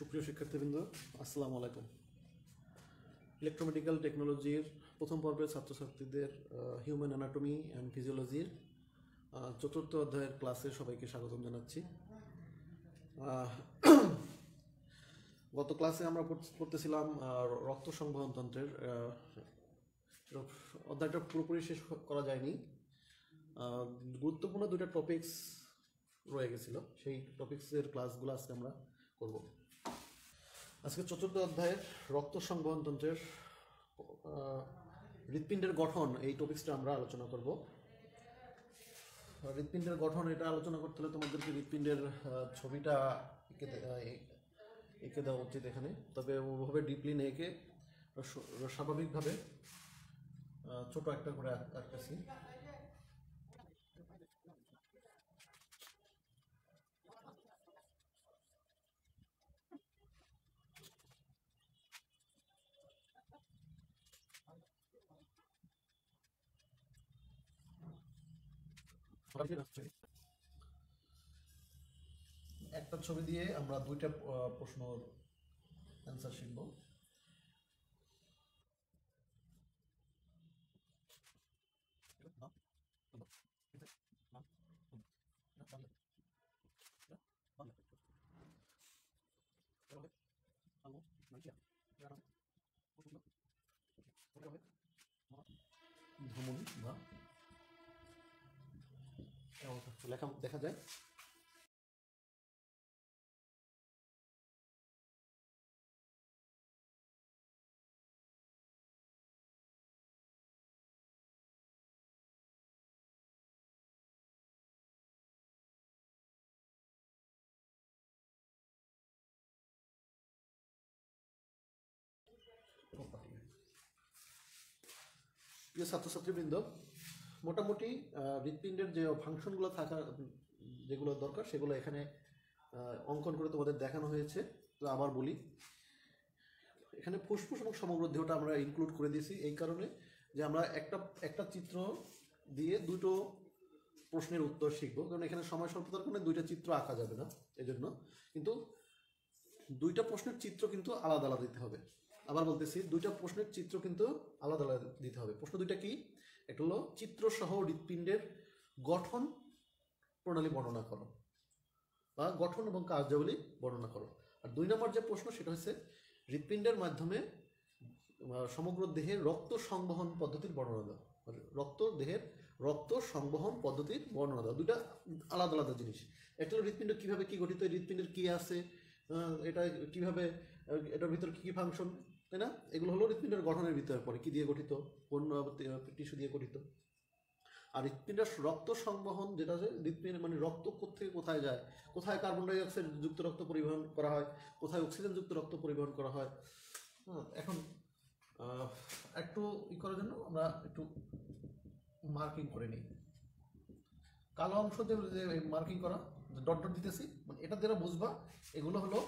সুপ্রিয় শিক্ষার্থীবৃন্দ, আসসালামু আলাইকুম। ইলেকট্রোমেডিক্যাল টেকনোলজির প্রথম পর্বের ছাত্রছাত্রীদের হিউম্যান অ্যানাটমি অ্যান্ড ফিজিওলজির চতুর্থ অধ্যায়ের ক্লাসে সবাইকে স্বাগতম জানাচ্ছি। গত ক্লাসে আমরা পড়তেছিলাম রক্ত সংবহন তন্ত্রের অধ্যায়টা পুরোপুরি শেষ করা যায়নি। গুরুত্বপূর্ণ দুইটা টপিকস রয়ে গেছিল, সেই টপিক্সের ক্লাসগুলো আজকে আমরা করব। আজকে চতুর্থ অধ্যায়ের রক্ত সংবহন তন্ত্রের হৃৎপিণ্ডের গঠন এই টপিক্সটা আমরা আলোচনা করব। হৃৎপিণ্ডের গঠন এটা আলোচনা করতে হলে তোমাদেরকে হৃৎপিণ্ডের ছবিটা এঁকে দেওয়া উচিত এখানে, তবে ওভাবে ডিপলি না এঁকে স্বাভাবিকভাবে ছোট একটা করে আঁকতেছি। একটা ছবি দিয়ে আমরা দুইটা প্রশ্নের অ্যান্সার শিখব। ধমনী বা লেখা দেখা যায়। প্রিয় ছাত্রছাত্রীবৃন্দ, মোটামুটি হৃৎপিণ্ডের যে ফাংশনগুলো থাকা যেগুলো দরকার সেগুলো এখানে অঙ্কন করে তোমাদের দেখানো হয়েছে। তো আবার বলি, এখানে ফুসফুস এবং সমগ্র দেহটা আমরা ইনক্লুড করে দিয়েছি এই কারণে যে আমরা একটা চিত্র দিয়ে দুটো প্রশ্নের উত্তর শিখবো, কারণ এখানে সময় স্বল্পতার কারণে দুইটা চিত্র আঁকা যাবে না এজন্য, কিন্তু দুইটা প্রশ্নের চিত্র কিন্তু আলাদা আলাদা দিতে হবে। আবার বলতেছি, দুইটা প্রশ্নের চিত্র কিন্তু আলাদা আলাদা দিতে হবে। প্রশ্ন দুইটা কি? একটা হলো চিত্রসহ হৃৎপিণ্ডের গঠন প্রণালী বর্ণনা করো বা গঠন এবং কার্যাবলী বর্ণনা করো। আর দুই নম্বর যে প্রশ্ন সেটা হচ্ছে হৃৎপিণ্ডের মাধ্যমে সমগ্র দেহের রক্ত সংবহন পদ্ধতির বর্ণনা দাও। দেহের রক্ত সংবহন পদ্ধতির বর্ণনা দাও। দুইটা আলাদা আলাদা জিনিস। একটা হলো হৃৎপিণ্ড কীভাবে কী গঠিত, হৃৎপিণ্ডের কী আছে, এটা কিভাবে, এটার ভিতরে কী কী ফাংশন, তাই না? এগুলো হলো হৃৎপিণ্ডের গঠনের ভিতরে পড়ে, কী দিয়ে গঠিত, কোন টিস্যু দিয়ে গঠিত। আর হৃৎপিণ্ডের রক্ত সংবহন যেটা আছে, হৃৎপিণ্ড মানে রক্ত কোথেকে কোথায় যায়, কোথায় কার্বন ডাই অক্সাইড যুক্ত রক্ত পরিবহন করা হয়, কোথায় অক্সিজেন যুক্ত রক্ত পরিবহন করা হয়। হ্যাঁ, এখন একটু করার জন্য আমরা একটু মার্কিং করে নিই। কালো অংশ যে মার্কিং করা, ডট ডট দিতেছি, মানে এটা দ্বারা বুঝবা এগুলো হলো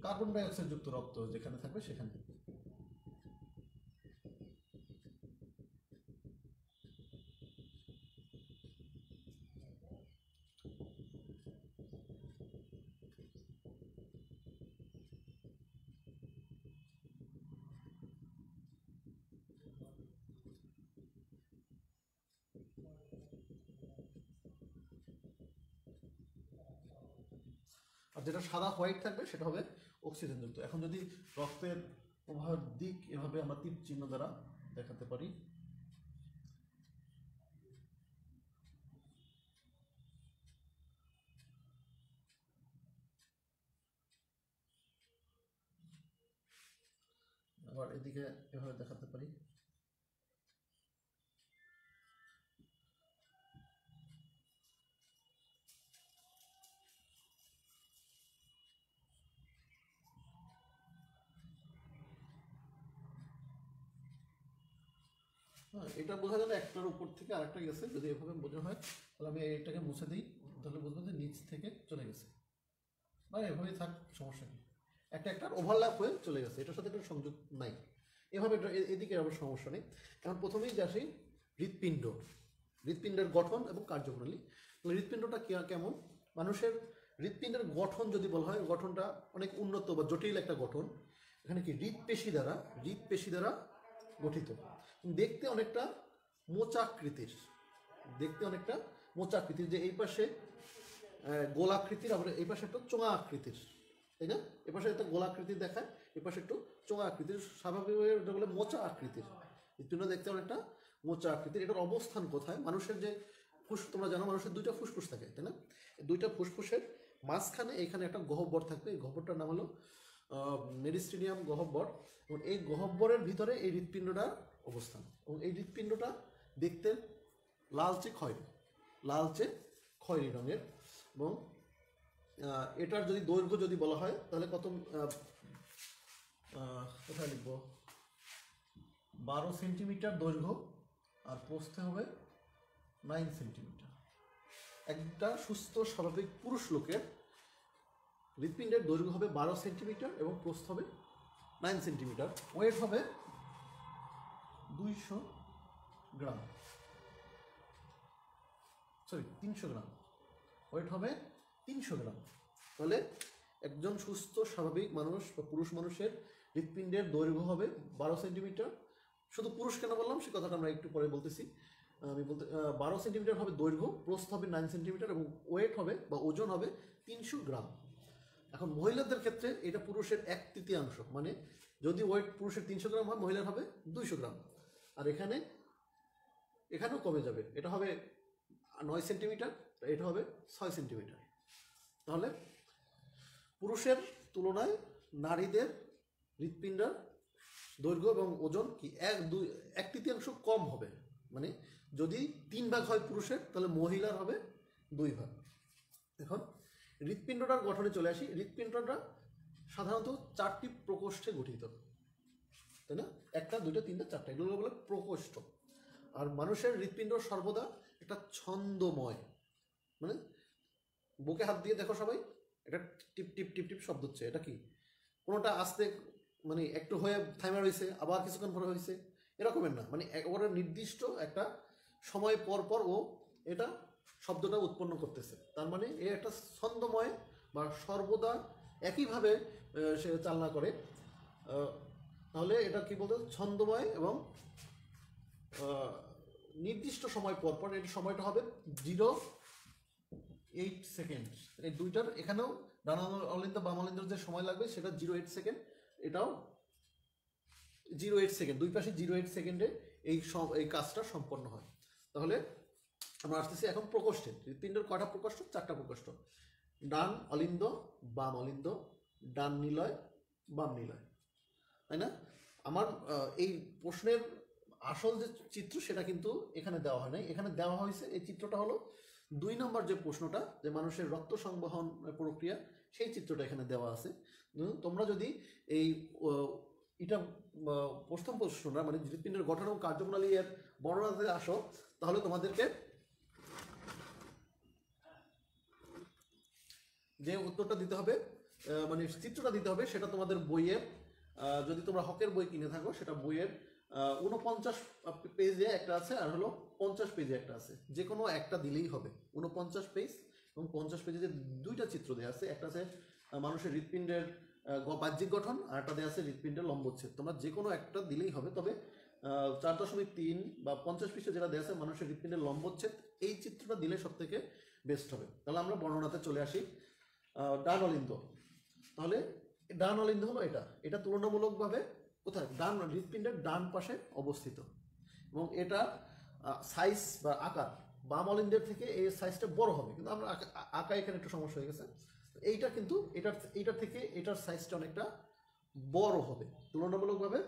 কার্বন ডাই অক্সাইড যুক্ত রক্ত যেখানে থাকবে সেখানে। আর যেটা সাদা হোয়াইট থাকবে সেটা হবে অক্সিজেন যুক্ত। এখন যদি রক্তের প্রবাহের দিক এভাবে আমরা তীর চিহ্ন দ্বারা দেখাতে পারি, আবার এদিকে এভাবে দেখাতে পারি। হ্যাঁ, এটা বোঝা গেল একটার উপর থেকে আরেকটা গেছে। যদি এভাবে বোঝা হয় তাহলে আমি এটাকে মুছে দিই, তাহলে বুঝবো যে নিচ থেকে চলে গেছে, বা এভাবেই থাক, সমস্যা নেই। একটার ওভারল্যাপ হয়ে চলে গেছে, এটার সাথে একটা সংযোগ নাই, এভাবে এদিকে আবার সমস্যা নেই। এখন প্রথমেই যে আসি হৃৎপিণ্ড, হৃৎপিণ্ডের গঠন এবং কার্যপ্রণালী। হৃৎপিণ্ডটা কেমন? মানুষের হৃৎপিণ্ডের গঠন যদি বলা হয়, গঠনটা অনেক উন্নত বা জটিল একটা গঠন। এখানে কি হৃৎপেশি দ্বারা গঠিত, দেখতে অনেকটা মোচাকৃতির, যে এই পাশে গোলাকৃতির, আবার এই পাশে একটা চোঙা আকৃতির, তাই না? এ পাশে একটা গোলাকৃতির দেখায়, এ পাশে একটু চোঙা আকৃতির, স্বাভাবিকভাবে এটা বলে মোচা আকৃতির। হৃৎপিণ্ড দেখতে অনেকটা মোচা আকৃতির। এটার অবস্থান কোথায়? মানুষের যে তোমরা জানো মানুষের দুইটা ফুসফুস থাকে, তাই না? দুইটা ফুসফুসের মাঝখানে এখানে একটা গহ্বর থাকবে। এই গহ্বরটার নাম হলো মেরিস্টেনিয়াম গহ্বর, এবং এই গহ্বরের ভিতরে এই হৃৎপিণ্ডটার অবস্থান। এবং এই হৃৎপিণ্ডটা দেখতে লালচে খয়েরি রঙের। এবং এটার যদি দৈর্ঘ্য যদি বলা হয় তাহলে কত, কোথায় লিখব, 12 সেন্টিমিটার দৈর্ঘ্য, আর প্রস্থে হবে 9 সেন্টিমিটার। একটা সুস্থ স্বাভাবিক পুরুষ লোকের হৃৎপিণ্ডের দৈর্ঘ্য হবে 12 সেন্টিমিটার এবং প্রস্থ হবে 9 সেন্টিমিটার। ওয়েট হবে 300 গ্রাম। ওয়েট হবে 300 গ্রাম। তাহলে একজন সুস্থ স্বাভাবিক মানুষ বা পুরুষ মানুষের হৃৎপিণ্ডের দৈর্ঘ্য হবে 12 সেন্টিমিটার। শুধু পুরুষ কেন বললাম সে কথাটা আমরা একটু পরে বলতেছি। 12 সেন্টিমিটার হবে দৈর্ঘ্য, প্রস্থ হবে 9 সেন্টিমিটার এবং ওয়েট হবে বা ওজন হবে 300 গ্রাম। এখন মহিলাদের ক্ষেত্রে এটা পুরুষের 1/3, মানে যদি ওয়েট পুরুষের 300 গ্রাম হয়, মহিলার হবে 200 গ্রাম। আর এখানেও কমে যাবে, এটা হবে 9 সেন্টিমিটার, এটা হবে 6 সেন্টিমিটার। তাহলে পুরুষের তুলনায় নারীদের হৃৎপিণ্ডের দৈর্ঘ্য এবং ওজন কি 1/3 কম হবে। মানে যদি 3 ভাগ হয় পুরুষের, তাহলে মহিলার হবে 2 ভাগ। এখন হৃৎপিণ্ডটার গঠনে চলে আসি। হৃৎপিণ্ডটা সাধারণত 4টি প্রকোষ্ঠে গঠিত, তাই না? 1টা 2টা 3টা 4টা, এগুলো বলে প্রকোষ্ঠ। আর মানুষের হৃৎপিণ্ড সর্বদা একটা ছন্দময়, মানে বুকে হাত দিয়ে দেখো সবাই, এটা টিপ টিপ টিপ টিপ শব্দ হচ্ছে। এটা কি কোনোটা আস্তে, মানে একটু হয়ে থাইমা রয়েছে, আবার কিছুক্ষণ পরে হয়েছে, এরকমের না। মানে একবারে নির্দিষ্ট একটা সময় পর পর ও এটা শব্দটা উৎপন্ন করতেছে। তার মানে এ একটা ছন্দময় বা সর্বদা একইভাবে সে চালনা করে। তাহলে এটা কি বলতে, ছন্দময় এবং নির্দিষ্ট সময় পর পর। এর সময়টা হবে 0.8 সেকেন্ড। এই দুইটার এখানেও ডান অলিন্দ বাম অলিন্দর যে সময় লাগবে সেটা 0.8 সেকেন্ড, এটাও 0.8 সেকেন্ড। দুই পাশে 0.8 সেকেন্ডে এই কাজটা সম্পন্ন হয়। তাহলে আমরা আসতেছি এখন প্রকোষ্ঠে। হৃৎপিণ্ডের কয়টা প্রকোষ্ঠ? 4টা প্রকোষ্ঠ। ডান অলিন্দ, বাম অলিন্দ, ডান নিলয়, বাম নিলয়, তাই না? আমার এই প্রশ্নের আসল যে চিত্র সেটা কিন্তু এখানে দেওয়া হয় নাই। এখানে দেওয়া হয়েছে এই চিত্রটা হলো 2 নম্বর যে প্রশ্নটা, যে মানুষের রক্ত সংবহন প্রক্রিয়া, সেই চিত্রটা এখানে দেওয়া আছে। তোমরা যদি এই এটা প্রথম প্রশ্নটা, মানে হৃৎপিণ্ডের গঠন এবং কার্যপ্রণালী এর বর্ণনাতে আসো, তাহলে তোমাদেরকে যে উত্তরটা দিতে হবে, মানে চিত্রটা দিতে হবে, সেটা তোমাদের বইয়ের, যদি তোমরা হকের বই কিনে থাকো, সেটা বইয়ের 49 পেজে একটা আছে, আর হলো 50 পেজে একটা আছে। যে কোনো একটা দিলেই হবে। 49 পেজ এবং 50 পেজে যে 2টা চিত্র দেওয়া আছে, একটা আছে মানুষের হৃৎপিণ্ডের বাহ্যিক গঠন, আর একটা দেওয়া আছে হৃৎপিণ্ডের লম্বচ্ছেদ। তোমরা যে কোনো একটা দিলেই হবে। তবে 4.3 বা 50 পৃষ্ঠা যেটা দেওয়া আছে মানুষের হৃৎপিণ্ডের লম্বচ্ছেদ, এই চিত্রটা দিলে সব থেকে বেস্ট হবে। তাহলে আমরা বর্ণনাতে চলে আসি। ডান অলিন্দ, তাহলে ডান অলিন্দ হলো এটা তুলনামূলকভাবে কোথায়? ডান হৃৎপিণ্ডের ডান পাশে অবস্থিত, এবং এটা সাইজ বা আকার বাম অলিন্দের থেকে এই সাইজটা বড় হবে। কিন্তু আমরা আঁকা এখানে একটু সমস্যা হয়ে গেছে। এইটা কিন্তু এটার থেকে এটার সাইজটা অনেকটা বড় হবে, তুলনামূলকভাবে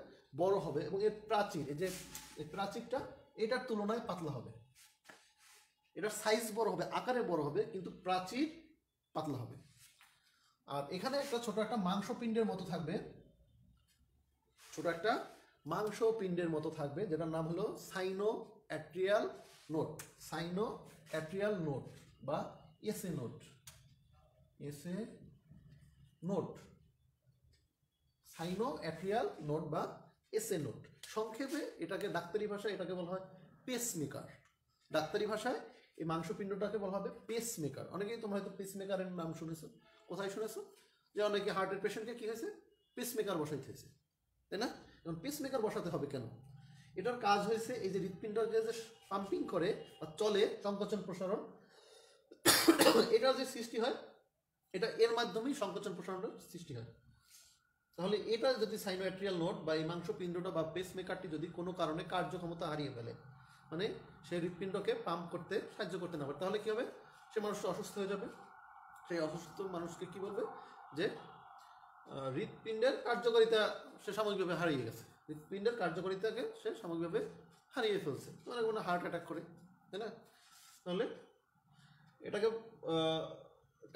বড় হবে। এবং এর প্রাচীর, এই যে এই প্রাচীরটা এটার তুলনায় পাতলা হবে। এটার সাইজ বড় হবে, আকারে বড় হবে, কিন্তু প্রাচীর পাতলা হবে। আর এখানে একটা ছোট একটা মাংসপিণ্ডের মতো থাকবে, যেটার নাম হলো সাইনো অ্যাট্রিয়াল নোড বা এসএ নোড। সাইনো অ্যাট্রিয়াল নোড বা এসএ নোড, সংক্ষেপে এটাকে ডাক্তারি ভাষায় এটাকে বলা হয় পেসমেকার। ডাক্তারি ভাষায় এই মাংসপিণ্ডটাকে বলা হবে পেসমেকার। অনেকেই তোমরা হয়তো পেসমেকারের নাম শুনেছো, কোথায় শুনেছো? যে অনেকে হার্টের পেশেন্টকে কি হয়েছে, পেসমেকার বসাইতে হয়েছে, তাই না? এখন পেসমেকার বসাতে হবে কেন? এটার কাজ হয়েছে এই যে হৃৎপিণ্ডকে যে পাম্পিং করে বা চলে, সংকোচন প্রসারণ, এটার যে সৃষ্টি হয় এটা এর মাধ্যমেই সংকোচন প্রসারণের সৃষ্টি হয়। তাহলে এটা যদি সাইনোয়াট্রিয়াল নোড বা এই মাংসপিণ্ডটা বা পেসমেকারটি যদি কোনো কারণে কার্যক্ষমতা হারিয়ে ফেলে, মানে সেই হৃৎপিণ্ডকে পাম্প করতে সাহায্য করতে না পারে, তাহলে কি হবে? সে মানুষটা অসুস্থ হয়ে যাবে। সেই অসুস্থ মানুষকে কি বলবে? যে হৃৎপিণ্ডের কার্যকারিতা সে সাময়িকভাবে হারিয়ে গেছে, হৃৎপিণ্ডের কার্যকারিতাকে সে সাময়িকভাবে হারিয়ে ফেলছে, মানে কোনো হার্ট অ্যাটাক করে, তাই না? তাহলে এটাকে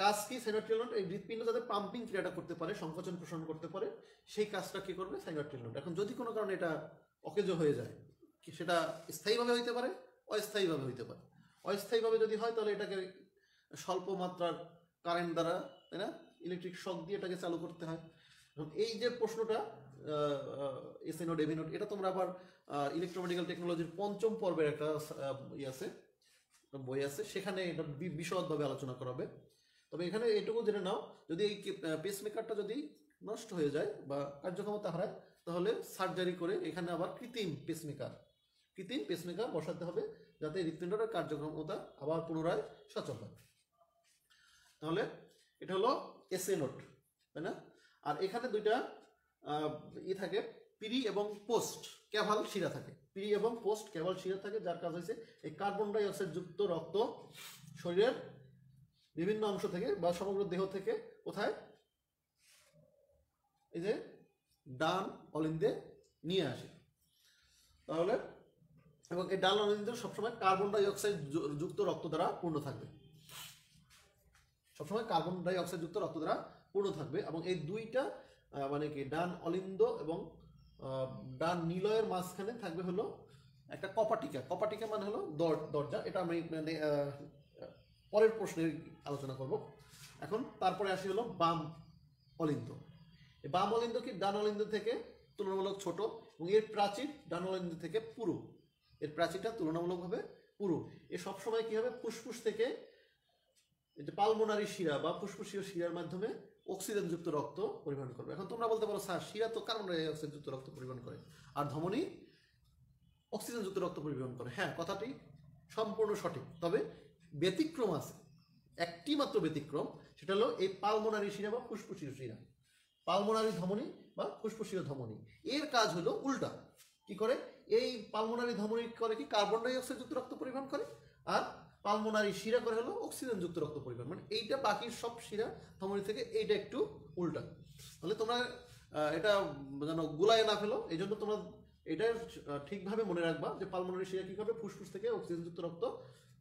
কাজ কি সাইনোয়াট্রিয়াল নোড? এই হৃৎপিণ্ড যাতে পাম্পিং ক্রিয়াটা করতে পারে, সংকোচন প্রসারণ করতে পারে, সেই কাজটা কি করবে সাইনোয়াট্রিয়াল নোড। এখন যদি কোনো কারণে এটা অকেজো হয়ে যায়, সেটা স্থায়ীভাবে হইতে পারে, অস্থায়ীভাবে হইতে পারে। অস্থায়ীভাবে যদি হয় তাহলে এটাকে স্বল্প মাত্রার কারেন্ট দ্বারা, তাই না, ইলেকট্রিক শক দিয়ে এটাকে চালু করতে হয়। এই যে প্রশ্নটা এসএ নোড এভি নোড, এটা তোমরা আবার ইলেকট্রোমেডিক্যাল টেকনোলজির 5ম পর্বের একটা আছে, বই আছে, সেখানে এটা বিশদভাবে আলোচনা করা হবে। তবে এখানে এটুকু জেনে নাও, যদি এই পেসমেকারটা যদি নষ্ট হয়ে যায় বা কার্যক্ষমতা হারায়, তাহলে সার্জারি করে এখানে আবার কৃত্রিম পেসমেকার বসাতে হবে, যাতে হৃৎপিণ্ডটার কার্যক্ষমতা আবার পুনরায় সচল হয়। তাহলে এটা হলো এসএ নোড, তাই না? আর এখানে দুইটা থাকে, প্রি এবং পোস্ট ক্যাভাল শিরা থাকে, প্রি এবং পোস্ট ক্যাভাল শিরা থাকে, যার কাজ হয়েছে এই কার্বন ডাই অক্সাইড যুক্ত রক্ত শরীরের বিভিন্ন অংশ থেকে বা সমগ্র দেহ থেকে কোথায়, এই যে ডান অলিন্দে নিয়ে আসে। তাহলে এবং এই ডান অলিন্দ সবসময় কার্বন ডাই অক্সাইড যুক্ত রক্ত দ্বারা পূর্ণ থাকবে, সবসময় কার্বন ডাই অক্সাইড যুক্ত রক্ত দ্বারা পূর্ণ থাকবে। এবং এই দুইটা মানে কি ডান অলিন্দ এবং ডান নিলয়ের মাঝখানে থাকবে হলো একটা কপাটিকা। কপাটিকা মানে হলো দরজা। এটা আমি মানে পরের প্রশ্নে আলোচনা করব। এখন তারপরে আসি হলো বাম অলিন্দ। এই বাম অলিন্দ কি ডান অলিন্দ থেকে তুলনামূলক ছোট এবং এর প্রাচীর ডান অলিন্দ থেকে পুরু, এর প্রাচীরটা তুলনামূলকভাবে পুরু। এ সবসময় কি হবে, ফুসফুস থেকে এই যে পালমোনারি শিরা বা ফুসফুসীয় শিরার মাধ্যমে অক্সিজেনযুক্ত রক্ত পরিবহন করবে। এখন তোমরা বলতে পারো স্যার, শিরা তো কার্বন ডাই অক্সাইড যুক্ত রক্ত পরিবহন করে আর ধমনী অক্সিজেনযুক্ত রক্ত পরিবহন করে। হ্যাঁ, কথাটি সম্পূর্ণ সঠিক, তবে ব্যতিক্রম আছে, একটি মাত্র ব্যতিক্রম, সেটা হলো এই পালমোনারি শিরা বা ফুসফুসীয় শিরা। পালমোনারি ধমনী বা ফুসফুসীয় ধমনী, এর কাজ হলো উল্টা। কি করে? এই পালমোনারি ধমনী করে কি কার্বন ডাই অক্সাইড যুক্ত রক্ত পরিবহন করে, আর পালমোনারি শিরা করে হলো অক্সিজেন যুক্ত রক্ত পরিবহন। মানে এইটা বাকি সব শিরা ধমনী থেকে এইটা একটু উল্টা। তাহলে তোমরা এটা যেন গুলায় না ফেলো, এই জন্য তোমরা এটা ঠিকভাবে মনে রাখবা যে পালমোনারি শিরা কি করবে, ফুসফুস থেকে অক্সিজেন যুক্ত রক্ত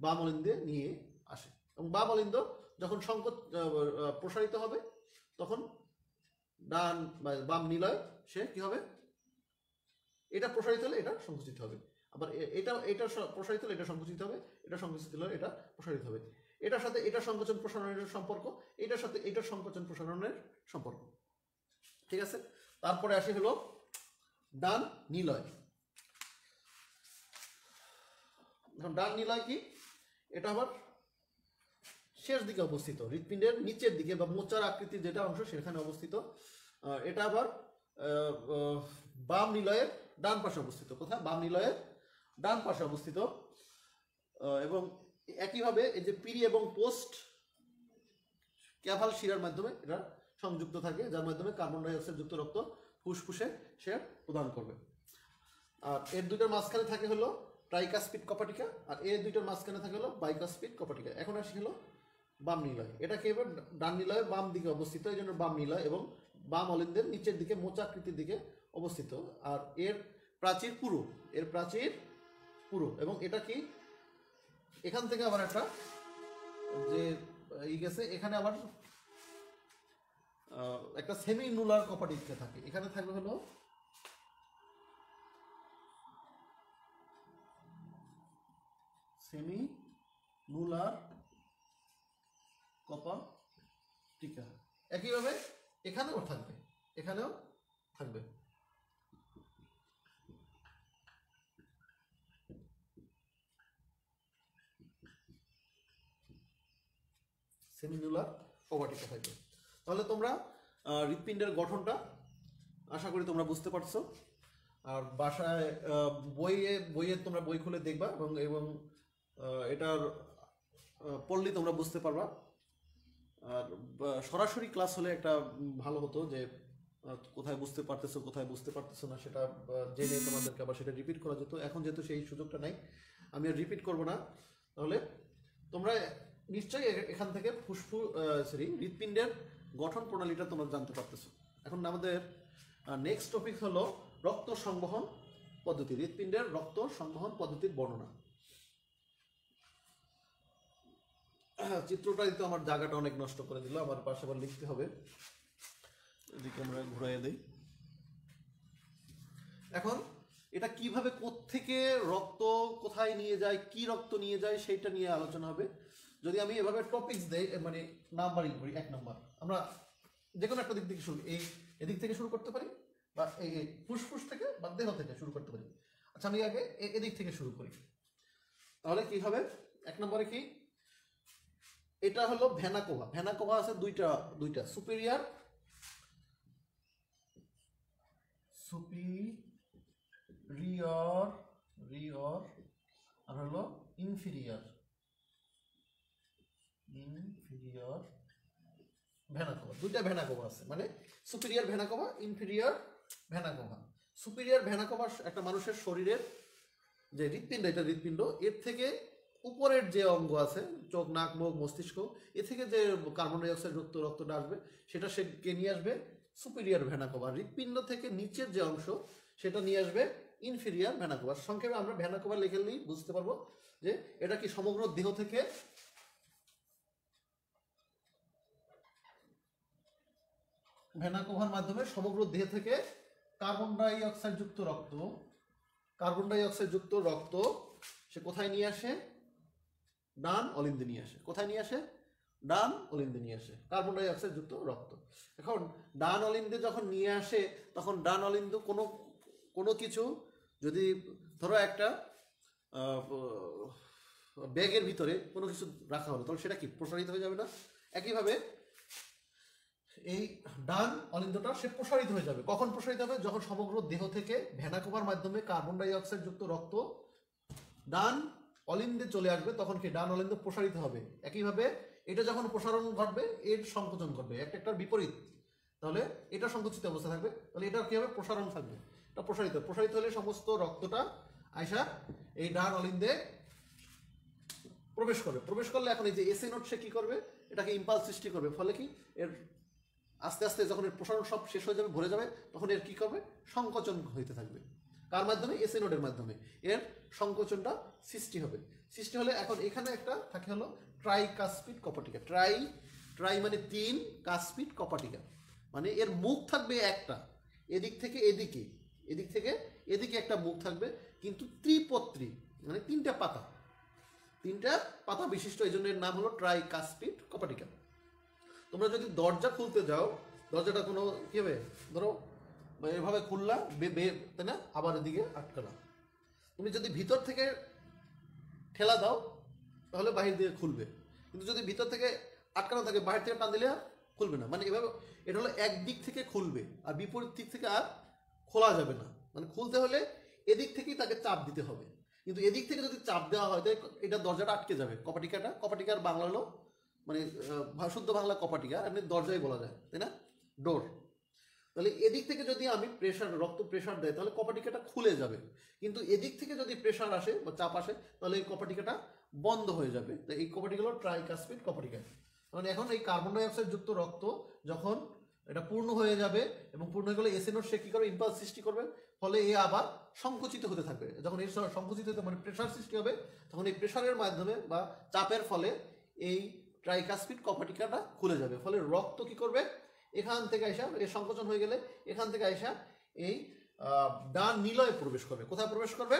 বাম অলিন্দে নিয়ে আসে, এবং বাম অলিন্দ যখন সংকোচ প্রসারিত হবে তখন ডান বা বাম নিলয় সে কি হবে, এটা প্রসারিত হলে এটা সংকুচিত হবে, আবার এটা প্রসারিত হলে এটা সংকুচিত হবে, এটা সংকুচিত হলে এটা প্রসারিত হবে। এটার সাথে এটা সংকোচন প্রসারণের সম্পর্ক, এটার সাথে এটার সংকোচন প্রসারণের সম্পর্ক। ঠিক আছে, তারপরে আসি হলো ডান নিলয়। এখন ডান নিলয় কি? এটা আবার শেষ দিকে অবস্থিত, হৃৎপিণ্ডের নিচের দিকে বা মোচার আকৃতির যেটা অংশ সেখানে অবস্থিত। এটা আবার বাম নিলয়ের ডান পাশে অবস্থিত। কোথায়? বাম নিলয়ের ডান পাশে অবস্থিত। এবং একইভাবে এই যে পিরি এবং পোস্ট ক্যাভাল শিরার মাধ্যমে এটা সংযুক্ত থাকে, যার মাধ্যমে কার্বন ডাই অক্সাইড যুক্ত রক্ত ফুসফুসে সে প্রদান করবে। আর এর দুইটার মাঝখানে থাকে হলো ট্রাইকাসপিড কপাটিকা, আর এর দুইটার মাঝখানে থাকে হলো বাইকাসপিড কপাটিকা। এখন আসি হলো বাম নিলয়। এটা কি এবার ডান নিলয়ের বাম দিকে অবস্থিত, এই জন্য বাম নিলয়, এবং বাম অলিন্দের নিচের দিকে মোচাকৃতির দিকে অবস্থিত। আর এর প্রাচীর পুরু, এর প্রাচীর পুরু। এবং এটা কি এখান থেকে আবার একটা যে গেছে, এখানে আবার একটা সেমি নুলার কপাটিকা থাকে, এখানে থাকবে হলো সেমি নুলার কপাটিকা। একইভাবে এখানেও থাকবে, এখানেও থাকবে। সেমিনুলার কভাটিকা থাকবে। তাহলে তোমরা হৃৎপিণ্ডের গঠনটা আশা করি তোমরা বুঝতে পারছো। আর বাসায় বইয়ে তোমরা বই খুলে দেখবা এবং এটার পড়লে তোমরা বুঝতে পারবা। আর সরাসরি ক্লাস হলে একটা ভালো হতো, যে কোথায় বুঝতে পারতেছো না সেটা জেনে তোমাদেরকে আবার সেটা রিপিট করা যেত। এখন যেহেতু সেই সুযোগটা নাই, আমি আর রিপিট করবো না। তাহলে তোমরা নিশ্চয়ই এখান থেকে হৃৎপিণ্ডের গঠন প্রণালীটা তোমরা জানতে পারতেছো। এখন আমাদের নেক্সট টপিক হলো রক্ত সংবহন পদ্ধতি, হৃৎপিণ্ডের রক্ত সংবহন পদ্ধতির বর্ণনা। চিত্রটাই তো আমার জায়গাটা অনেক নষ্ট করে দিল, আমার পাশে আবার লিখতে হবে। এদিকে আমরা ঘুরাইয়া দেই। এখন এটা কিভাবে কোত্থেকে রক্ত কোথায় নিয়ে যায়, কি রক্ত নিয়ে যায় সেইটা নিয়ে আলোচনা হবে। যদি আমি এভাবে টপিকস দেই, মানে নাম্বারিং করি, 1 নম্বর আমরা যে কোনো একটা দিক থেকে এদিক থেকে শুরু করতে পারি, বা এই ফুসফুস থেকে বা দেহ থেকে শুরু করতে পারি। আচ্ছা, আমি আগে এদিক থেকে শুরু করি। তাহলে কি হবে? 1 নম্বরে কি, এটা হলো ভেনা কোভা। ভেনা কোভা আছে দুইটা সুপিরিয়র আর হলো ইনফিরিয়র ভেনা কোভা। দুইটা ভেনা কোভা আছে, মানে superior vena cava, inferior vena cava. Superior vena cava একটা মানুষের শরীরের যে হৃৎপিণ্ড, এটা হৃৎপিণ্ড, এর থেকে উপরের যে অঙ্গ আছে, চোখ, নাক, মুখ, মস্তিষ্ক, এ থেকে যে কার্বন ডাই অক্সাইড যুক্ত রক্তটা আসবে সেটা সে কে নিয়ে আসবে? Superior vena cava. হৃৎপিণ্ড থেকে নিচের যে অংশ সেটা নিয়ে আসবে ইনফিরিয়র ভেনা কোভা। সংক্ষেপে আমরা ভেনা কোভা লিখে নিলেই বুঝতে পারবো যে এটা কি সমগ্র দেহ থেকে ভেনা কোভার মাধ্যমে সমগ্র দেহ থেকে কার্বন ডাই অক্সাইড যুক্ত রক্ত সে কোথায় নিয়ে আসে? ডান অলিন্দে নিয়ে আসে। কোথায় নিয়ে আসে? ডান অলিন্দে নিয়ে আসে কার্বন ডাই অক্সাইড যুক্ত রক্ত। এখন ডান অলিন্দে যখন নিয়ে আসে, তখন ডান অলিন্দ কোনো কিছু, যদি ধরো একটা ব্যাগের ভিতরে কোনো কিছু রাখা হলো, তাহলে সেটা কি প্রসারিত হয়ে যাবে না? একইভাবে এই ডান অলিন্দটা সে প্রসারিত হয়ে যাবে। কখন প্রসারিত হবে? যখন সমগ্র দেহ থেকে ভেনা কোভার মাধ্যমে কার্বন ডাই অক্সাইড যুক্ত রক্ত ডান অলিন্দে চলে আসবে, তখন কি ডান অলিন্দ প্রসারিত হবে। একইভাবে এটা যখন প্রসারণ ঘটবে, এর সংকোচন ঘটবে, একটার বিপরীত। তাহলে এটা সংকুচিত অবস্থা থাকবে, তাহলে এটা কি হবে? প্রসারণ থাকবে। এটা প্রসারিত হলে সমস্ত রক্তটা আয়সা এই ডান অলিন্দে প্রবেশ করলে এখন এই যে এসএ নোট সে কি করবে? এটাকে ইম্পালস সৃষ্টি করবে। ফলে কি এর আস্তে আস্তে যখন এর প্রসারণ সব শেষ হয়ে যাবে, ভরে যাবে, তখন এর কি করবে? সংকোচন হইতে থাকবে। কার মাধ্যমে? এসএ নোডের মাধ্যমে এর সংকোচনটা সৃষ্টি হবে। সৃষ্টি হলে এখন এখানে একটা থাকে হলো ট্রাইকাসপিড কপাটিকা। ট্রাই মানে 3, কাসপিড কপাটিকা মানে এর মুখ থাকবে একটা, এদিক থেকে এদিকে একটা মুখ থাকবে, কিন্তু ত্রিপত্রী মানে 3টা পাতা বিশিষ্ট, এই জন্য এর নাম হলো ট্রাইকাসপিড কপাটিকা। তোমরা যদি দরজা খুলতে যাও, দরজাটা কোনো কি হবে? ধরো এভাবে খুললা, তাই না? আবার এদিকে আটকালা। তুমি যদি ভিতর থেকে ঠেলা দাও তাহলে বাহির দিকে খুলবে, কিন্তু যদি ভিতর থেকে আটকানো থাকে, বাহির থেকে টান দিলে আর খুলবে না। মানে এভাবে এটা হলো একদিক থেকে খুলবে, আর বিপরীত দিক থেকে আর খোলা যাবে না। মানে খুলতে হলে এদিক থেকেই তাকে চাপ দিতে হবে, কিন্তু এদিক থেকে যদি চাপ দেওয়া হয় তাহলে এটা দরজাটা আটকে যাবে। কপাটিকার বাংলা হলো, মানে শুদ্ধ বাংলা কপাটিকা, এমনি দরজাই বলা যায়, তাই না? ডোর। তাহলে এদিক থেকে যদি আমি রক্ত প্রেশার দেয়, তাহলে কপাটিকাটা খুলে যাবে, কিন্তু এদিক থেকে যদি প্রেশার আসে বা চাপ আসে, তাহলে এই কপাটিকাটা বন্ধ হয়ে যাবে। তো এই কপাটিকা হলো ট্রাইকাসপিড কপাটিকা। মানে এখন এই কার্বন ডাই অক্সাইড যুক্ত রক্ত যখন এটা পূর্ণ হয়ে যাবে, এবং পূর্ণ হয়ে গেলে এসএ নোট সে কি করবে? ইম্পালস সৃষ্টি করবে। ফলে এ আবার সংকুচিত হতে থাকবে। যখন এই সংকুচিত হতে মানে প্রেশার সৃষ্টি হবে, তখন এই প্রেশারের মাধ্যমে বা চাপের ফলে এই ট্রাইকাসপিড কপাটিকাটা খুলে যাবে। ফলে রক্ত কি করবে? এখান থেকে আইসা, এর সংকোচন হয়ে গেলে এখান থেকে আইসা এই ডান নিলয়ে প্রবেশ করবে। কোথায় প্রবেশ করবে?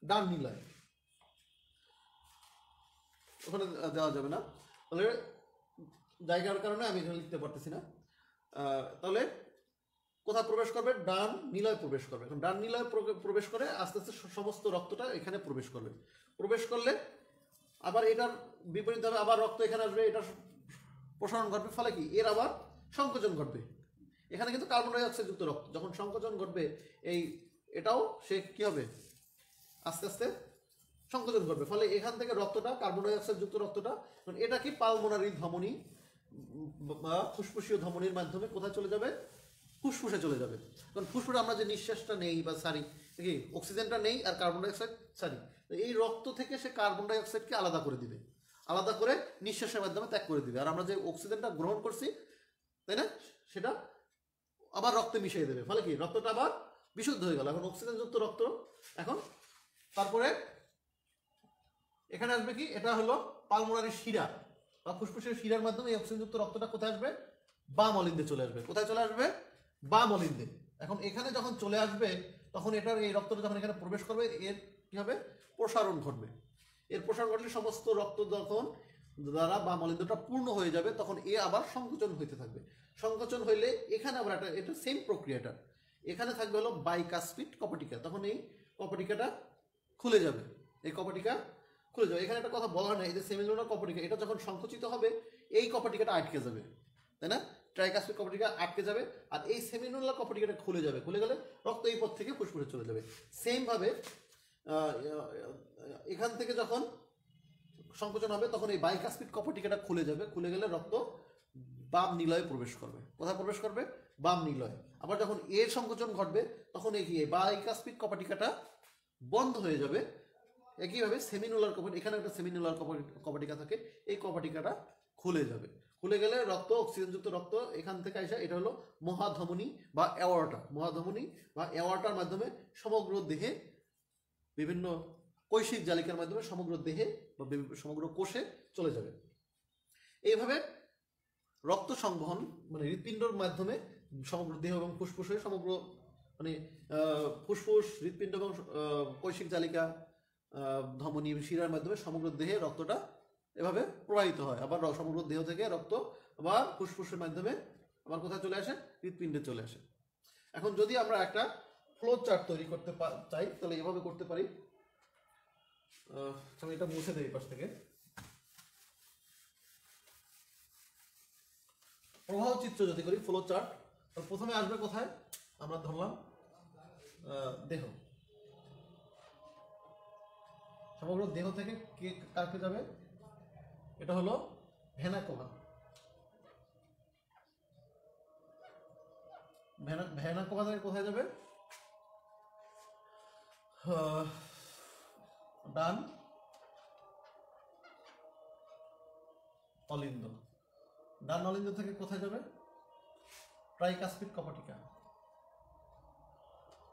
ডান নিলয়ে। ওখানে দেওয়া যাবে না, তাহলে জায়গার কারণে আমি এখানে লিখতে পারতেছি না। তাহলে কোথায় প্রবেশ করবে? ডান নিলয়ে প্রবেশ করবে। এখন ডান নিলয়ে প্রবেশ করে আস্তে আস্তে সমস্ত রক্তটা এখানে প্রবেশ করলে আবার এটার বিপরীতভাবে আবার রক্ত এখানে আসবে, এটা প্রসারণ ঘটবে, ফলে কি এর আবার সংকোচন ঘটবে। এখানে কিন্তু কার্বন ডাই অক্সাইড যুক্ত রক্ত, যখন সংকোচন ঘটবে এটাও সে কি হবে, আস্তে আস্তে সংকোচন করবে, ফলে এখান থেকে রক্তটা কার্বন ডাই অক্সাইড যুক্ত রক্তটা, এটা কি পালমোনারি ধমনী বা ফুসফুসীয় ধমনীর মাধ্যমে কোথায় চলে যাবে, ফুসফুসে চলে যাবে। কারণ ফুসফুসে আমরা যে নিঃশ্বাসটা নেই বা সারি কি অক্সিজেনটা নেই আর কার্বন ডাই অক্সাইড সারি, এই রক্ত থেকে সে কার্বন ডাই অক্সাইডকে আলাদা করে দিবে, আলাদা করে নিঃশ্বাসের মাধ্যমে ত্যাগ করে দিবে। আর আমরা যে অক্সিজেনটা গ্রহণ করছি, তাই না, সেটা আবার রক্তে মিশিয়ে দেবে, ফলে কি রক্তটা আবার বিশুদ্ধ হয়ে গেল, এখন অক্সিজেন যুক্ত রক্ত। এখন তারপরে এখানে আসবে কি, এটা হলো পালমোনারি শিরা বা ফুসফুসের শিরার মাধ্যমে এই অক্সিজেনযুক্ত রক্তটা কোথায় আসবে, বাম অলিন্দে চলে আসবে। কোথায় চলে আসবে, বাম অলিন্দে। এখন এখানে যখন চলে আসবে তখন এটার এই রক্তটা যখন এখানে প্রবেশ করবে, এর কি হবে, প্রসারণ ঘটবে। এর প্রসারণ ঘটলে সমস্ত রক্ত যখন দ্বারা বাম অলিন্দটা পূর্ণ হয়ে যাবে, তখন এ আবার সংকোচন হইতে থাকবে। সংকোচন হইলে এখানে আবার একটা, এটা সেম প্রক্রিয়াটা, এখানে থাকবে হলো বাইকাসপিড কপাটিকা, তখন এই কপাটিকাটা খুলে যাবে, এই কপাটিকা খুলে যাবে। এখানে একটা কথা বলা নেই যে সেমিনোলার কপাটিকা, এটা যখন সংকুচিত হবে এই কপাটিকাটা আটকে যাবে, তাই না, ট্রাইকাসপিড কপাটিকা আটকে যাবে, আর এই সেমিনোলার কপাটিকাটা খুলে যাবে, খুলে গেলে রক্ত এই পথ থেকে ফুসফুসে চলে যাবে। সেম ভাবে এখান থেকে যখন সংকোচন হবে তখন এই বাইকাসপিড কপাটিকাটা খুলে যাবে, খুলে গেলে রক্ত বাম নিলয়ে প্রবেশ করবে। কোথায় প্রবেশ করবে, বাম নিলয়ে। আবার যখন এর সংকোচন ঘটবে তখন এই বাইকাসপিড কপাটিকাটা বন্ধ হয়ে যাবে। একইভাবে সেমিনোলার কপাটিকা, এখানে একটা সেমিনোলার কপাটিকা থাকে, এই কপাটিকাটা খুলে যাবে, খুলে গেলে রক্ত অক্সিজেনযুক্ত রক্ত এখান থেকে আসে, এটা হলো মহাধমনী বা অ্যাওয়ার্টা, মহাধমনী বা অ্যাওয়ার্টার মাধ্যমে সমগ্র দেহে বিভিন্ন কৈশিক জালিকার মাধ্যমে সমগ্র দেহে বা সমগ্র কোষে চলে যাবে। এইভাবে রক্ত সংবহন মানে হৃৎপিণ্ডের মাধ্যমে সমগ্র দেহ এবং ফুসফুসে সমগ্র মানে ফুসফুস, হৃৎপিণ্ড এবং কৈশিক জালিকা, ধমনী, শিরার মাধ্যমে সমগ্র দেহে রক্তটা এভাবে প্রবাহিত হয়। আবার সমগ্র দেহ থেকে রক্ত আবার ফুসফুসের মাধ্যমে আবার কোথায় চলে আসে, হৃৎপিণ্ডে চলে আসে। এখন যদি আমরা একটা ফ্লো চার্ট তৈরি করতে চাই তাহলে এভাবে করতে পারি। আমি এটা মুছে দেই পাশ থেকে। প্রবাহ চিত্র যদি করি, ফ্লো চার্ট, তাহলে প্রথমে আসবে কোথায়, আমরা ধরলাম দেহ, সমগ্র দেহ থেকে কে কাকে যাবে, এটা হলো ভেনা কোভা। ভেনা কোভা থেকে কোথায় যাবে, ডান অলিন্দ। ডান অলিন্দ থেকে কোথায় যাবে, ট্রাইকাসপিড কপাটিকা,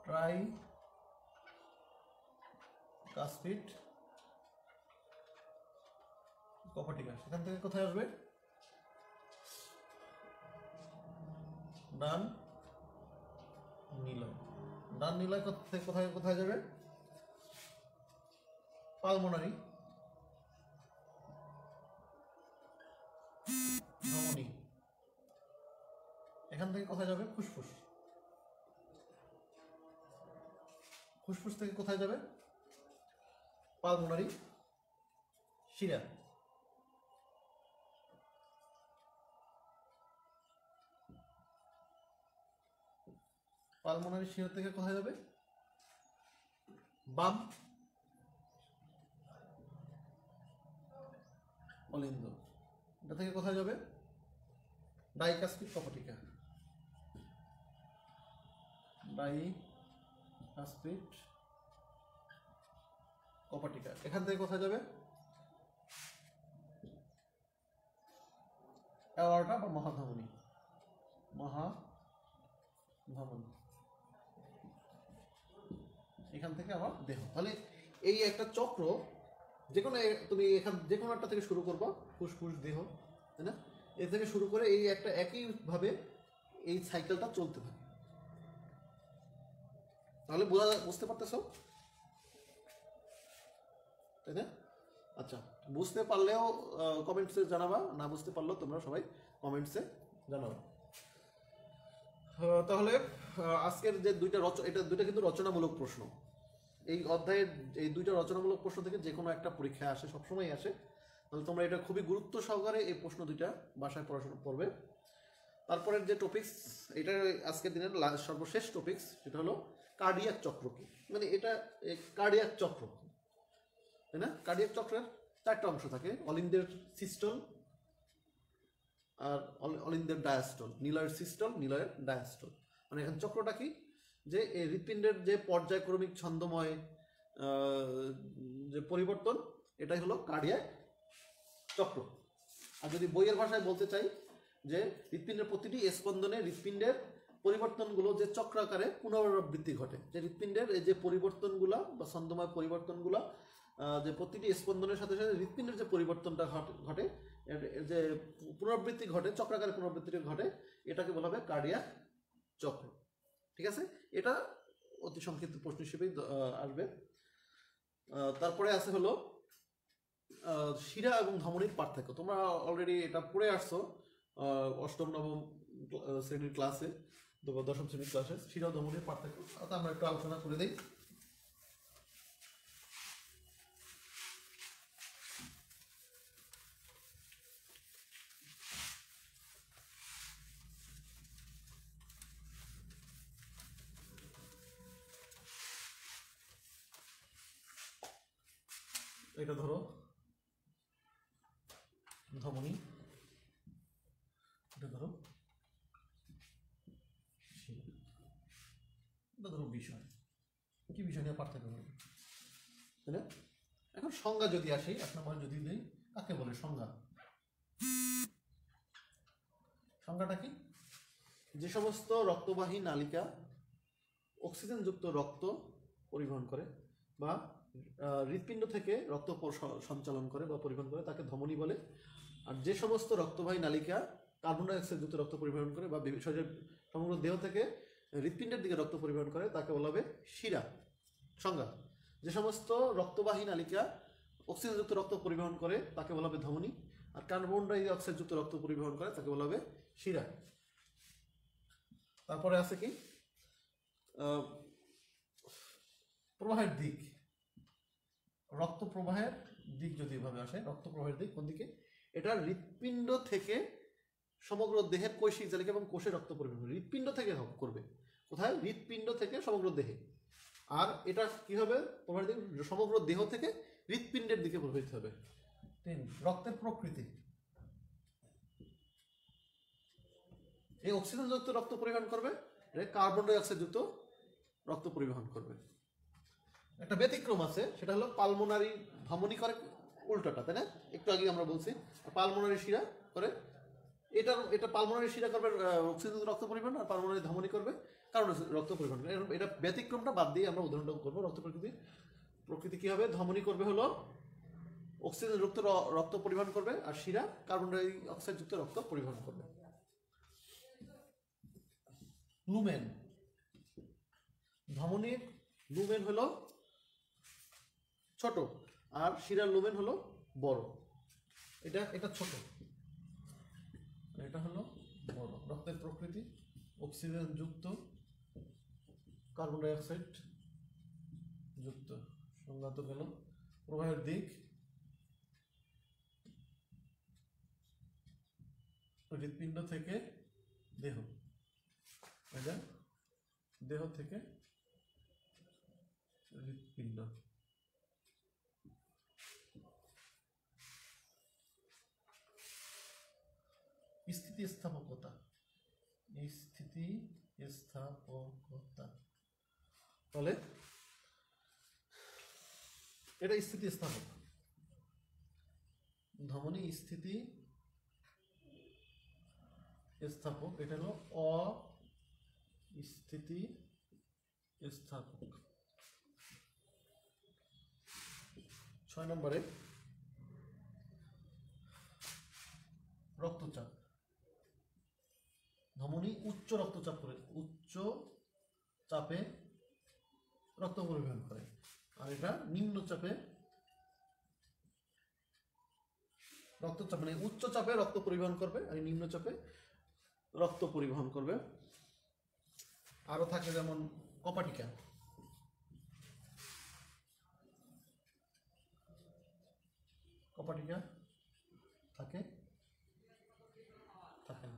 ট্রাইকাসপিড কপাটিকা। সেখান থেকে কোথায় আসবে, ডান নিলয়। ডান নিলয় থেকে কোথায় কোথায় যাবে, পালমোনারি ধমনী। এখান থেকে কোথায় যাবে, ফুসফুস। ফুসফুস থেকে কোথায় যাবে, পালমোনারি শিরা। পালমোনারি শিরা থেকে কোথায় যাবে, বাম অলিন্দ। এটা থেকে কোথায় যাবে, ডাইকাসপিড কপাটিকা, ডাইকাসপিড কপাটিকা। এখান থেকে কোথায় যাবে, অ্যাওয়ার্টা বা মহাধমনী, মহাধমনী। এখান থেকে আবার দেহ। তাহলে এই একটা চক্র, যে কোনো তুমি এখান যে কোনো একটা থেকে শুরু করবা, ফুসফুস, দেহ, তাই না, এ থেকে শুরু করে এই একটা একইভাবে এই সাইকেলটা চলতে থাকে। তাহলে বুঝতে পারতেছো, তাই না? আচ্ছা, বুঝতে পারলেও কমেন্টসে জানাবা, না বুঝতে পারলেও তোমরা সবাই কমেন্টসে জানাবা। তাহলে আজকের যে এটা দুইটা কিন্তু রচনামূলক প্রশ্ন। এই অধ্যায়ের এই দুইটা রচনামূলক প্রশ্ন থেকে যে কোনো একটা পরীক্ষায় আসে, সবসময় আসে। তাহলে তোমরা এটা খুবই গুরুত্ব সহকারে এই প্রশ্ন দুইটা বাসায় পড়াশোনা করবে। তারপরের যে টপিকস, এটা আজকের দিনের সর্বশেষ টপিকস, সেটা হলো কার্ডিয়াক চক্র কি। মানে এটা কার্ডিয়াক চক্র, তাই না? কার্ডিয়াক চক্রের 4টা অংশ থাকে, অলিন্দের সিস্টল আর অলিন্দের ডায়াস্টল, নিলয়ের সিস্টল, নিলয়ের ডায়াস্টল। মানে এখন চক্রটা কি, যে এই হৃৎপিণ্ডের যে পর্যায়ক্রমিক ছন্দময় যে পরিবর্তন, এটাই হলো কার্ডিয়াক চক্র। আর যদি বইয়ের ভাষায় বলতে চাই, যে হৃৎপিণ্ডের প্রতিটি স্পন্দনে হৃৎপিণ্ডের পরিবর্তনগুলো যে চক্রাকারে পুনরাবৃত্তি ঘটে, যে হৃৎপিণ্ডের এই যে পরিবর্তনগুলো বা ছন্দময় পরিবর্তনগুলো, যে প্রতিটি স্পন্দনের সাথে সাথে হৃৎপিণ্ডের যে পরিবর্তনটা ঘটে, যে পুনরাবৃত্তি ঘটে, চক্রাকারে পুনরাবৃত্তিটা ঘটে, এটাকে বলা হবে কার্ডিয়াক চক্র। ঠিক আছে, এটা অতি সংক্ষিপ্ত প্রশ্ন হিসেবেই আসবে। তারপরে আছে হলো শিরা এবং ধমনীর পার্থক্য। তোমরা অলরেডি এটা পড়ে আসছো অষ্টম নবম শ্রেণীর ক্লাসে, দশম শ্রেণীর ক্লাসে, শিরা ধমনীর পার্থক্য। আমরা একটু আলোচনা করে দিই। এটা ধরো ধমনী, এটা ধরো এটা ধরো বিষয়, কি বিষয় নিয়ে পার্থক্য হবে, তাই না? এখন সংজ্ঞা যদি আসে, 1 নম্বর যদি নেই, কাকে বলে সংজ্ঞা? সংজ্ঞাটা কি? যে সমস্ত রক্তবাহী নালিকা অক্সিজেনযুক্ত রক্ত পরিবহন করে বা হৃৎপিণ্ড থেকে রক্ত সঞ্চালন করে বা পরিবহন করে, তাকে ধমনী বলে। আর যে সমস্ত রক্তবাহী নালিকা কার্বন ডাইঅক্সাইড যুক্ত রক্ত পরিবহন করে বা শরীরের সমগ্র দেহ থেকে হৃৎপিণ্ডের দিকে রক্ত পরিবহন করে, তাকে বলা হবে শিরা। সংজ্ঞা: যে সমস্ত রক্তবাহী নালিকা অক্সিজেনযুক্ত রক্ত পরিবহন করে, তাকে বলা হবে ধমনী। আর কার্বন ডাইঅক্সাইড যুক্ত রক্ত পরিবহন করে, তাকে বলা হবে শিরা। তারপরে আছে কি, প্রবাহের দিক, রক্ত প্রবাহের দিক যদি এভাবে আসে, রক্ত প্রবাহের দিক কোন দিকে? এটা হৃৎপিণ্ড থেকে সমগ্র দেহের কৈশিক জালিকা এবং কোষে রক্ত পরিবহন করবে। হৃৎপিণ্ড থেকে করবে, কোথায়? হৃৎপিণ্ড থেকে সমগ্র দেহে। আর এটা কি হবে? প্রবাহের দিক সমগ্র দেহ থেকে হৃৎপিণ্ডের দিকে প্রবাহিত হবে। 3, রক্তের প্রকৃতি। এই অক্সিজেনযুক্ত রক্ত পরিবহন করবে, কার্বন ডাইঅক্সাইড যুক্ত রক্ত পরিবহন করবে। একটা ব্যতিক্রম আছে, সেটা হলো পালমোনারি ধমনী করে উল্টোটা, তাই না? একটু আগে আমরা বলছি পালমোনারি শিরা করে, এটা পালমোনারি শিরা করবে অক্সিজেন রক্ত পরিবহন, আর পালমোনারি ধমনী করবে কারণ রক্ত পরিবহন করে। এটা ব্যতিক্রমটা বাদ দিয়ে আমরা উদাহরণটা করবো। রক্ত প্রকৃতি কি হবে? ধমনী করবে হলো অক্সিজেন যুক্ত রক্ত পরিবহন করবে, আর শিরা কার্বন ডাই অক্সাইড যুক্ত রক্ত পরিবহন করবে। লুমেন, ধমনীর লুমেন হলো ছোট, আর শিরার লুমেন হলো বড়। এটা ছোট, এটা হলো বড়। রক্তের প্রকৃতি অক্সিজেন যুক্ত, কার্বন ডাই অক্সাইড যুক্ত। সংজ্ঞা তো গেল। প্রবাহের দিক হৃৎপিণ্ড থেকে দেহ, এটা দেহ থেকে হৃৎপিণ্ড। স্থিতিস্থাপকতা, তাহলে এটা স্থিতিস্থাপক। ধমনী স্থিতি স্থাপক, এটা হলো অস্থিতি স্থাপক। 6 নম্বরে রক্তচাপ। ধমনী উচ্চ রক্তচাপ করে, উচ্চ চাপে রক্ত পরিবহন করে, আর এটা নিম্ন চাপে রক্তচাপ, মানে উচ্চ চাপে রক্ত পরিবহন করবে আর নিম্ন চাপে রক্ত পরিবহন করবে। আরো থাকে যেমন কপাটিকা, কপাটিকা থাকে থাকে না।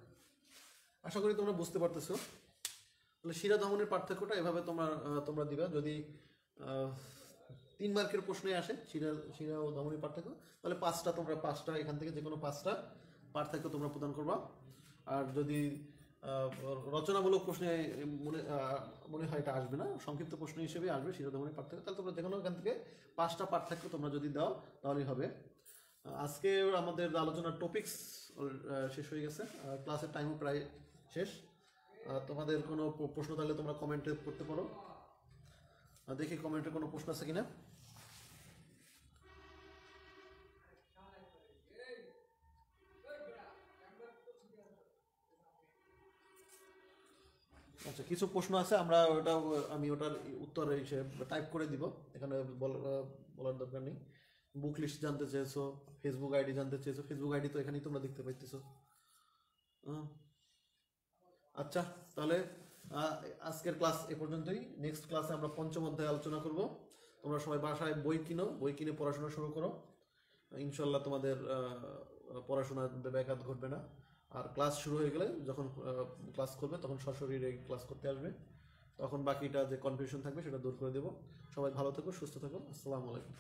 আশা করি তোমরা বুঝতে পারতেছো। তাহলে শিরা ধমনের পার্থক্যটা এভাবে তোমরা দিবা। যদি 3 মার্কের প্রশ্নে আসে শিরা ও ধমনির পার্থক্য, তাহলে পাঁচটা এখান থেকে যে কোনো 5টা পার্থক্য তোমরা প্রদান করবা। আর যদি রচনামূলক প্রশ্নে মনে হয় এটা আসবে না, সংক্ষিপ্ত প্রশ্ন হিসেবে আসবে শিরা ধমনির পার্থক্য, তাহলে তোমরা যে কোনো এখান থেকে 5টা পার্থক্য তোমরা যদি দাও তাহলেই হবে। আজকে আমাদের আলোচনার টপিকস শেষ হয়ে গেছে, ক্লাসের টাইমও প্রায় শেষ। তোমাদের কোনো প্রশ্ন থাকলে তোমরা কমেন্টে করতে পারো। দেখি কমেন্টে কোনো প্রশ্ন আছে কিনা। আচ্ছা, কিছু প্রশ্ন আছে, আমি ওটার উত্তর হিসেবে টাইপ করে দিব, এখানে বলার দরকার নেই। বুক লিস্ট জানতে চেয়েছো, ফেসবুক আইডি জানতে চেয়েছো, ফেসবুক আইডি তো এখানেই তোমরা দেখতে পাইতেছো। আচ্ছা, তাহলে আজকের ক্লাস এ পর্যন্তই। নেক্সট ক্লাসে আমরা 5ম অধ্যায় আলোচনা করব। তোমরা সবাই বাসায় বই কিনে পড়াশোনা শুরু করো। ইনশাল্লাহ তোমাদের পড়াশোনার ব্যাঘাত ঘটবে না। আর ক্লাস শুরু হয়ে গেলে, যখন ক্লাস করবে তখন সশরীরে ক্লাস করতে আসবে, তখন বাকিটা যে কনফিউশন থাকবে সেটা দূর করে দেবো। সবাই ভালো থেকো, সুস্থ থাকো। আসসালামু আলাইকুম।